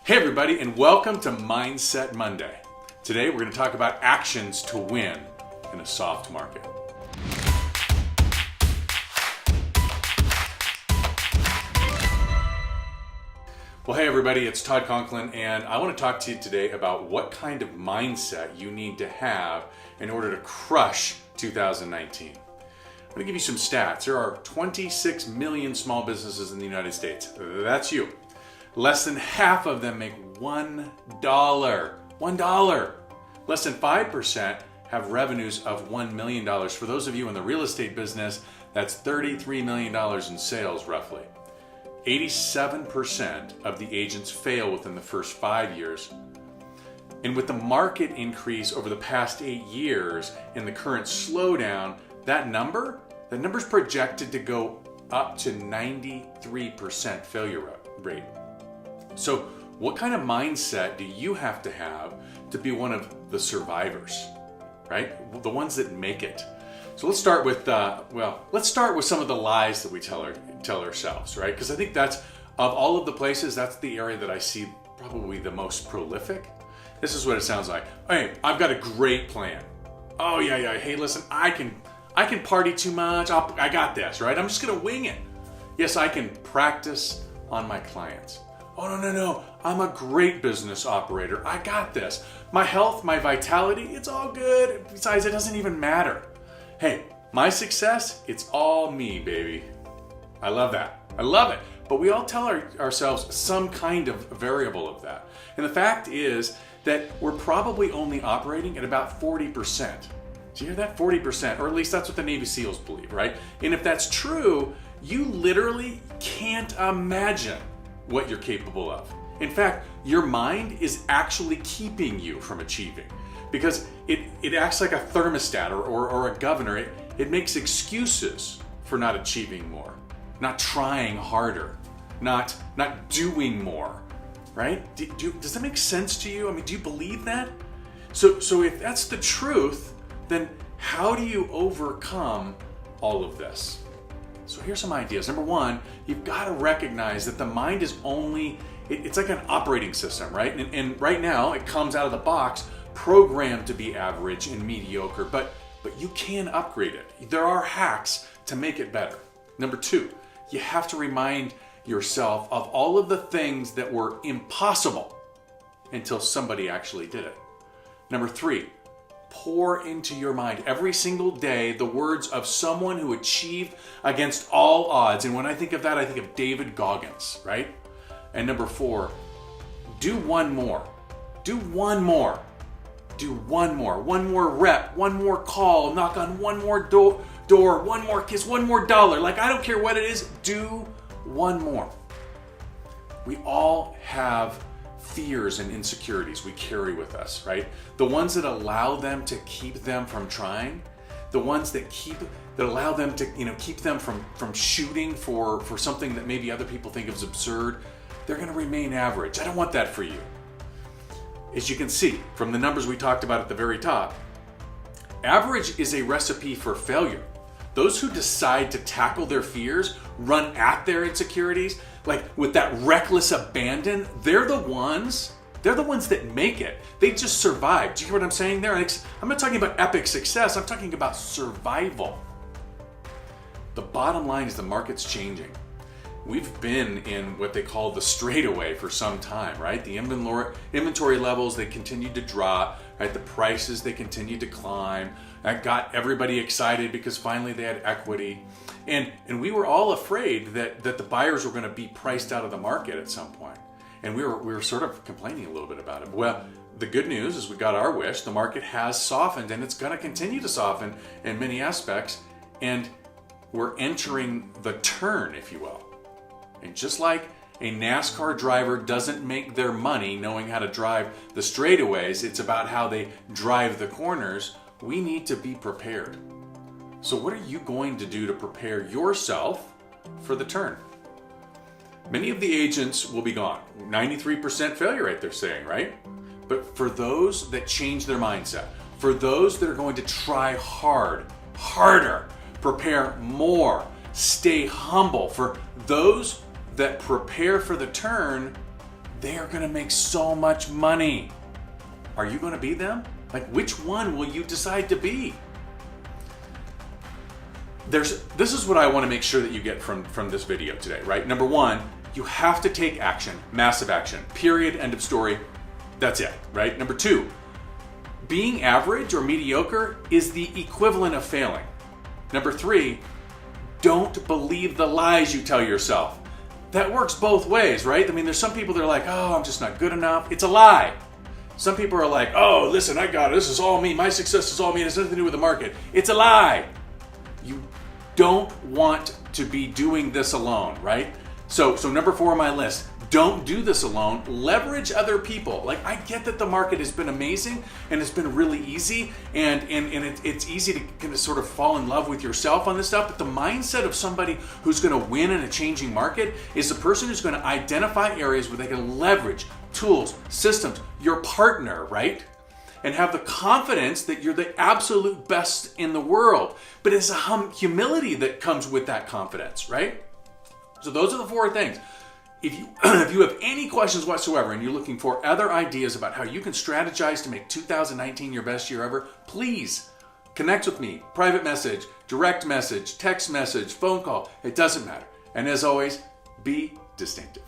Hey everybody, and welcome to Mindset Monday. Today we're going to talk about actions to win in a soft market. Well, hey everybody, it's Todd Conklin, and I want to talk to you today about what kind of mindset you need to have in order to crush 2019. I'm going to give you some stats. There are 26 million small businesses in the United States. That's you. Less than half of them make $1. $1. Less than 5% have revenues of $1 million. For those of you in the real estate business, that's $33 million in sales roughly. 87% of the agents fail within the first 5 years. And with the market increase over the past 8 years and the current slowdown, that number's projected to go up to 93% failure rate. So what kind of mindset do you have to be one of the survivors, right? The ones that make it. So let's start with some of the lies that we tell ourselves, right? Because I think that's, of all of the places, that's the area that I see probably the most prolific. This is what it sounds like. Hey, I've got a great plan. Oh yeah. Hey, listen, I can party too much. I got this, right? I'm just gonna wing it. Yes, I can practice on my clients. Oh no, I'm a great business operator. I got this. My health, my vitality, it's all good. Besides, it doesn't even matter. Hey, my success, it's all me, baby. I love that. I love it. But we all tell ourselves some kind of variable of that. And the fact is that we're probably only operating at about 40%. Do you hear that? 40%, or at least that's what the Navy SEALs believe, right? And if that's true, you literally can't imagine what you're capable of. In fact, your mind is actually keeping you from achieving because it acts like a thermostat or a governor. It makes excuses for not achieving more, not trying harder, not doing more, right? Does that make sense to you? I mean, do you believe that? So if that's the truth, then how do you overcome all of this? So here's some ideas. Number one, you've got to recognize that the mind is it's like an operating system, right? And right now it comes out of the box programmed to be average and mediocre, but you can upgrade it. There are hacks to make it better. Number two, you have to remind yourself of all of the things that were impossible until somebody actually did it. Number three, pour into your mind every single day the words of someone who achieved against all odds. And when I think of that, I think of David Goggins, right? And number four, do one more. Do one more. Do one more. One more rep, one more call, knock on one more door, one more kiss, one more dollar. Like, I don't care what it is, do one more. We all have fears and insecurities we carry with us, right? The ones that allow them to keep them from trying, the ones that allow them to, keep them from shooting for something that maybe other people think is absurd, they're going to remain average. I don't want that for you. As you can see from the numbers we talked about at the very top, average is a recipe for failure. Those who decide to tackle their fears, run at their insecurities, like with that reckless abandon, they're the ones that make it. They just survive. Do you hear what I'm saying there? I'm not talking about epic success. I'm talking about survival. The bottom line is the market's changing. We've been in what they call the straightaway for some time, right? The inventory levels, they continue to drop, right? The prices, they continue to climb. That got everybody excited because finally they had equity. And we were all afraid that the buyers were going to be priced out of the market at some point. And we were sort of complaining a little bit about it. Well, the good news is we got our wish. The market has softened and it's going to continue to soften in many aspects. And we're entering the turn, if you will. And just like a NASCAR driver doesn't make their money knowing how to drive the straightaways, it's about how they drive the corners. We need to be prepared. So what are you going to do to prepare yourself for the turn? Many of the agents will be gone. 93% failure rate, they're saying, right? But for those that change their mindset, for those that are going to try harder, prepare more, stay humble, for those that prepare for the turn, they are going to make so much money. Are you going to be them? Like, which one will you decide to be? This is what I want to make sure that you get from this video today, right? Number one, you have to take action, massive action, period, end of story. That's it, right? Number two, being average or mediocre is the equivalent of failing. Number three, don't believe the lies you tell yourself. That works both ways, right? I mean, there's some people that are like, oh, I'm just not good enough. It's a lie. Some people are like, oh, listen, I got it. This is all me. My success is all me. It has nothing to do with the market. It's a lie. You don't want to be doing this alone, right? So number 4 on my list, don't do this alone. Leverage other people. Like, I get that the market has been amazing and it's been really easy and it's easy to kind of sort of fall in love with yourself on this stuff, but the mindset of somebody who's going to win in a changing market is the person who's going to identify areas where they can leverage tools, systems, your partner, right? And have the confidence that you're the absolute best in the world. But it's a humility that comes with that confidence, right? So those are the 4 things. If you have any questions whatsoever and you're looking for other ideas about how you can strategize to make 2019 your best year ever, please connect with me. Private message, direct message, text message, phone call. It doesn't matter. And as always, be distinctive.